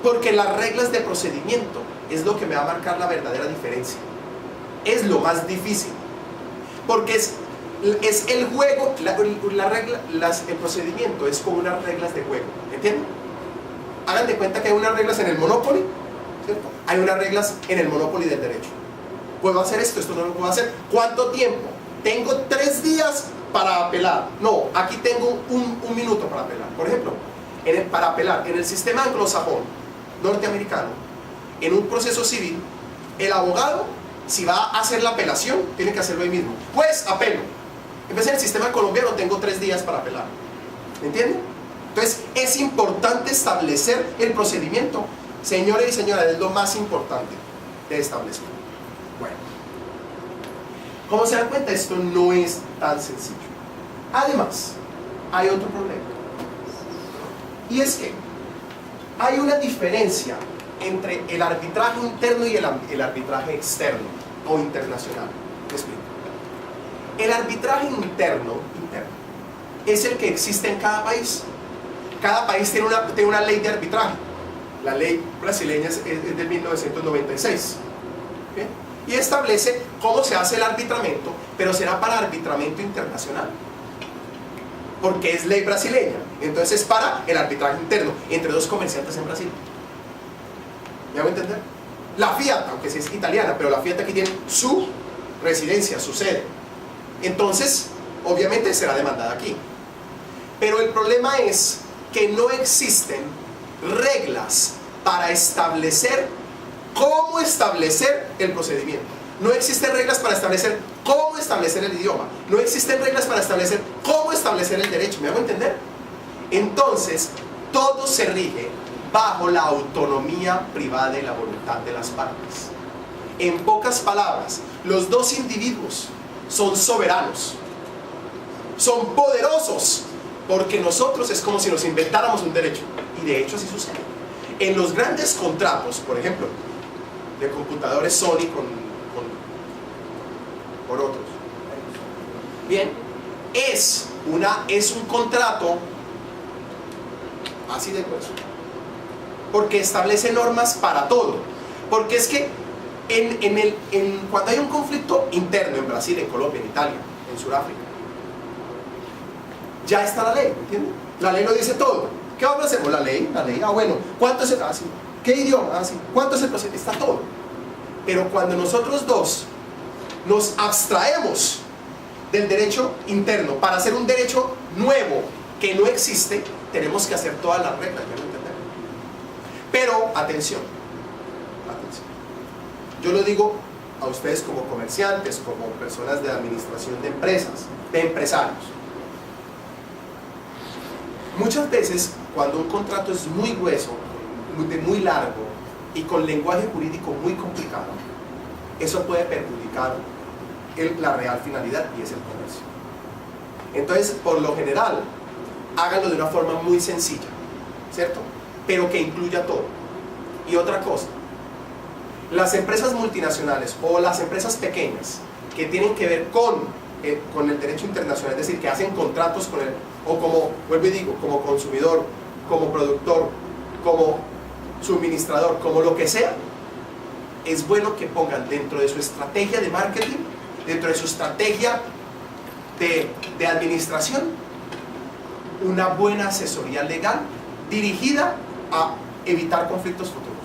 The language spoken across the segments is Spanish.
Porque las reglas de procedimiento es lo que me va a marcar la verdadera diferencia. Es lo más difícil. Porque es el juego, el procedimiento es como unas reglas de juego. ¿Entienden? Hagan de cuenta que hay unas reglas en el Monopoly, ¿cierto? Hay unas reglas en el Monopoly del derecho. ¿Puedo hacer esto? ¿Esto no lo puedo hacer? ¿Cuánto tiempo? Tengo 3 días para apelar. No, aquí tengo un minuto para apelar. Por ejemplo, para apelar en el sistema anglosajón norteamericano, en un proceso civil, el abogado, si va a hacer la apelación, tiene que hacerlo ahí mismo. Pues apelo. En vez del sistema colombiano, tengo 3 días para apelar. ¿Me entienden? Entonces, es importante establecer el procedimiento. Señores y señoras, es lo más importante de establecer. Bueno, como se dan cuenta, esto no es tan sencillo. Además, hay otro problema. Y es que hay una diferencia entre el arbitraje interno y el arbitraje externo o internacional. ¿Me explico? El arbitraje interno es el que existe en cada país. Cada país tiene una ley de arbitraje. La ley brasileña es de 1996. ¿Okay? Y establece cómo se hace el arbitramiento, pero será para arbitramiento internacional. Porque es ley brasileña. Entonces es para el arbitraje interno entre 2 comerciantes en Brasil. ¿Me hago entender? La Fiat, aunque sí es italiana, pero la Fiat aquí tiene su residencia, su sede. Entonces, obviamente será demandada aquí. Pero el problema es que no existen reglas para establecer cómo establecer el procedimiento. No existen reglas para establecer cómo establecer el idioma. No existen reglas para establecer cómo establecer el derecho. ¿Me hago entender? Entonces, todo se rige bajo la autonomía privada y la voluntad de las partes. En pocas palabras, los 2 individuos son soberanos, son poderosos, porque nosotros es como si nos inventáramos un derecho. Y de hecho así sucede. En los grandes contratos, por ejemplo, de computadores Sony por otros. Bien, es un contrato así de grueso. Porque establece normas para todo. Porque es que cuando hay un conflicto interno en Brasil, en Colombia, en Italia, en Sudáfrica, ya está la ley, ¿entienden? La ley lo dice todo. ¿Qué vamos a hacer? La ley, bueno, ¿cuánto es el? Sí. ¿Qué idioma? Sí. ¿Cuánto es el proceso? Está todo. Pero cuando nosotros dos nos abstraemos del derecho interno para hacer un derecho nuevo que no existe, tenemos que hacer todas las reglas, ¿me entienden? Pero, atención, yo lo digo a ustedes como comerciantes, como personas de administración de empresas, de empresarios. Muchas veces, cuando un contrato es muy grueso, muy largo y con lenguaje jurídico muy complicado, eso puede perjudicar la real finalidad, y es el comercio. Entonces, por lo general, háganlo de una forma muy sencilla, ¿cierto? Pero que incluya todo. Y otra cosa, las empresas multinacionales o las empresas pequeñas que tienen que ver con el derecho internacional, es decir, que hacen contratos con el, o como, vuelvo y digo, como consumidor, como productor, como suministrador, como lo que sea, es bueno que pongan dentro de su estrategia de marketing, dentro de su estrategia de administración, una buena asesoría legal dirigida a evitar conflictos futuros.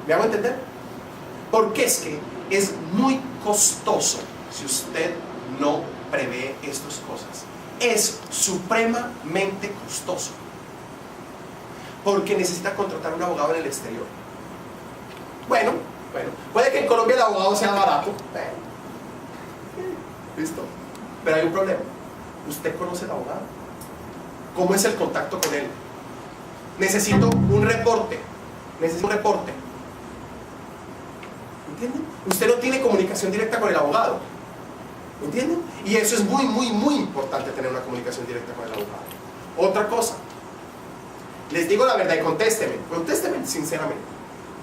¿Me hago entender? Porque es que es muy costoso si usted no prevé estas cosas. Es supremamente costoso. Porque necesita contratar un abogado en el exterior. Bueno, puede que en Colombia el abogado sea barato. ¿Listo? Pero hay un problema. ¿Usted conoce al abogado? ¿Cómo es el contacto con él? Necesito un reporte. ¿Entienden? Usted no tiene comunicación directa con el abogado. ¿Entienden? Y eso es muy, muy, muy importante, tener una comunicación directa con el abogado. Otra cosa. Les digo la verdad y contésteme sinceramente.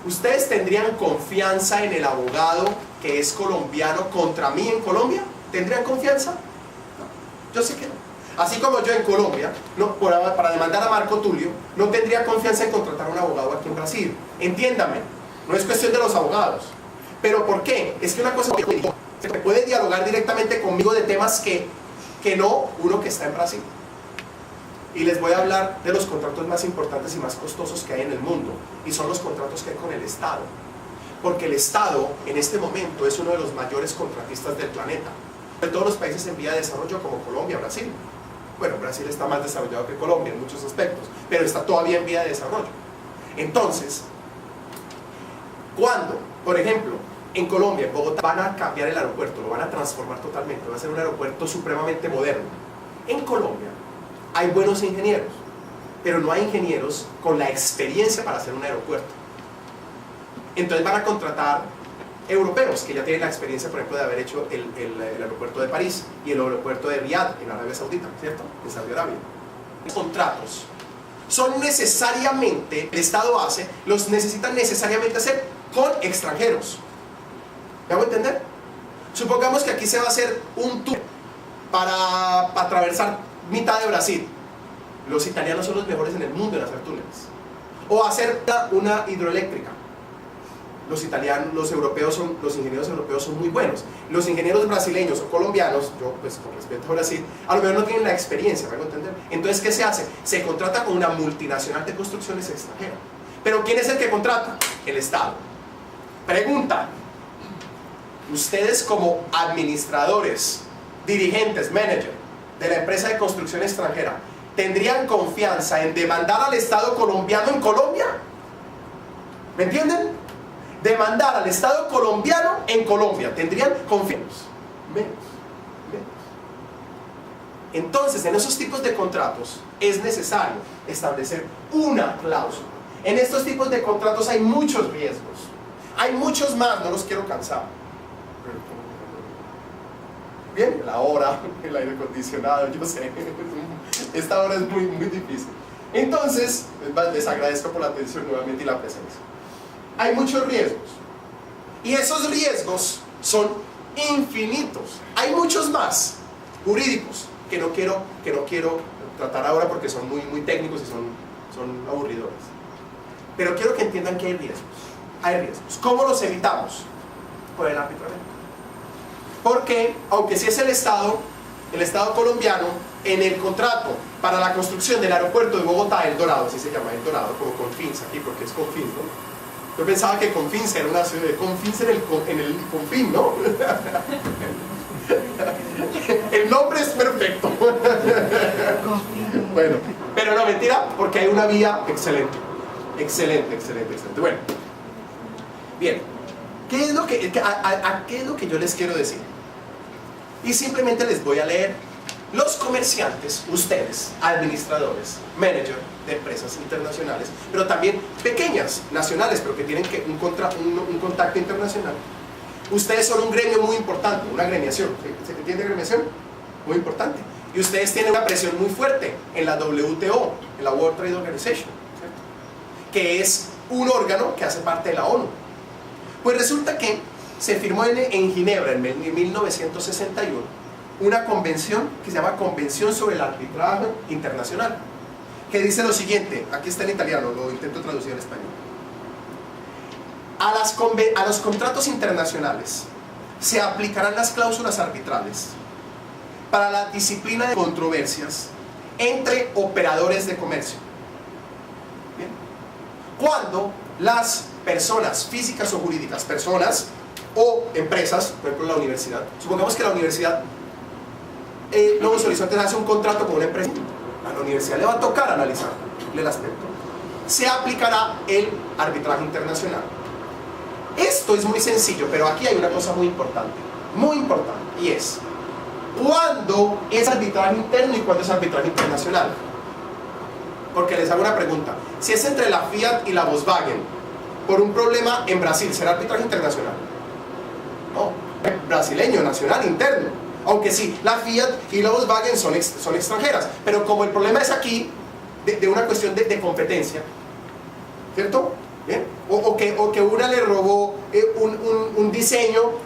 ¿Ustedes tendrían confianza en el abogado que es colombiano contra mí en Colombia? ¿Tendrían confianza? No, yo sé que no. Así como yo en Colombia, para demandar a Marco Tulio, no tendría confianza en contratar a un abogado aquí en Brasil. Entiéndame, no es cuestión de los abogados. ¿Pero por qué? Es que una cosa se puede dialogar directamente conmigo de temas que no uno que está en Brasil. Y les voy a hablar de los contratos más importantes y más costosos que hay en el mundo, y son los contratos que hay con el Estado. Porque el Estado en este momento es uno de los mayores contratistas del planeta. De todos los países en vía de desarrollo como Colombia, Brasil. Bueno, Brasil está más desarrollado que Colombia en muchos aspectos, pero está todavía en vía de desarrollo. Entonces, cuando, por ejemplo, en Colombia, en Bogotá, van a cambiar el aeropuerto, lo van a transformar totalmente, va a ser un aeropuerto supremamente moderno. En Colombia hay buenos ingenieros, pero no hay ingenieros con la experiencia para hacer un aeropuerto. Entonces van a contratar europeos que ya tienen la experiencia, por ejemplo, de haber hecho el aeropuerto de París y el aeropuerto de Riyadh en Arabia Saudita, ¿cierto? En Saudi Arabia. Los contratos son necesariamente, el Estado hace, los necesitan necesariamente hacer con extranjeros. ¿Me hago entender? Supongamos que aquí se va a hacer un tour para atravesar mitad de Brasil. Los italianos son los mejores en el mundo en hacer túneles. O hacer una hidroeléctrica. Los ingenieros europeos son muy buenos. Los ingenieros brasileños o colombianos, yo pues con respeto a Brasil, a lo mejor no tienen la experiencia, ¿me hago entender? Entonces, ¿qué se hace? Se contrata con una multinacional de construcciones extranjera. ¿Pero quién es el que contrata? El Estado. Pregunta: ustedes como administradores, dirigentes, manager de la empresa de construcción extranjera, ¿tendrían confianza en demandar al Estado colombiano en Colombia? ¿Me entienden? Demandar al Estado colombiano en Colombia, ¿tendrían confianza? Menos. Entonces, en esos tipos de contratos es necesario establecer una cláusula. En estos tipos de contratos hay muchos riesgos. Hay muchos más, no los quiero cansar. Bien, la hora, el aire acondicionado, yo sé. Esta hora es muy difícil. Entonces, les agradezco por la atención nuevamente y la presencia. Hay muchos riesgos. Y esos riesgos son infinitos. Hay muchos más jurídicos que no quiero tratar ahora porque son muy técnicos y son aburridores. Pero quiero que entiendan que hay riesgos. Hay riesgos. ¿Cómo los evitamos? Por el arbitraje. Porque, aunque sí es el Estado colombiano, en el contrato para la construcción del aeropuerto de Bogotá, El Dorado, así se llama, El Dorado, como Confins aquí, porque es Confins, ¿no? Yo pensaba que Confins era una ciudad de Confins en el Confín, ¿no? El nombre es perfecto. Bueno, pero no, mentira, porque hay una vía excelente. Excelente. Bueno, bien, ¿qué es lo que yo les quiero decir? Y simplemente les voy a leer. Los comerciantes, ustedes, administradores, managers de empresas internacionales, pero también pequeñas, nacionales, pero que tienen un contacto internacional. Ustedes son un gremio muy importante, una agremiación. ¿Se entiende agremiación? Muy importante. Y ustedes tienen una presión muy fuerte en la WTO, en la World Trade Organization, ¿cierto? Que es un órgano que hace parte de la ONU. Pues resulta que se firmó en Ginebra en 1961 una convención que se llama Convención sobre el Arbitraje Internacional, que dice lo siguiente, aquí está en italiano, lo intento traducir en español. A los contratos internacionales se aplicarán las cláusulas arbitrales para la disciplina de controversias entre operadores de comercio. ¿Bien? Cuando las personas físicas o jurídicas, personas o empresas, por ejemplo la universidad, supongamos que la universidad Nuevos Horizontes hace un contrato con una empresa, a la universidad le va a tocar analizar el aspecto. Se aplicará el arbitraje internacional. Esto es muy sencillo, pero aquí hay una cosa muy importante, y es ¿cuándo es arbitraje interno y cuándo es arbitraje internacional? Porque les hago una pregunta: si es entre la Fiat y la Volkswagen por un problema en Brasil, ¿será arbitraje internacional? No, brasileño, nacional, interno. Aunque sí, la Fiat y la Volkswagen son extranjeras, pero como el problema es aquí, de una cuestión de competencia, ¿cierto? ¿Bien? O que una le robó un diseño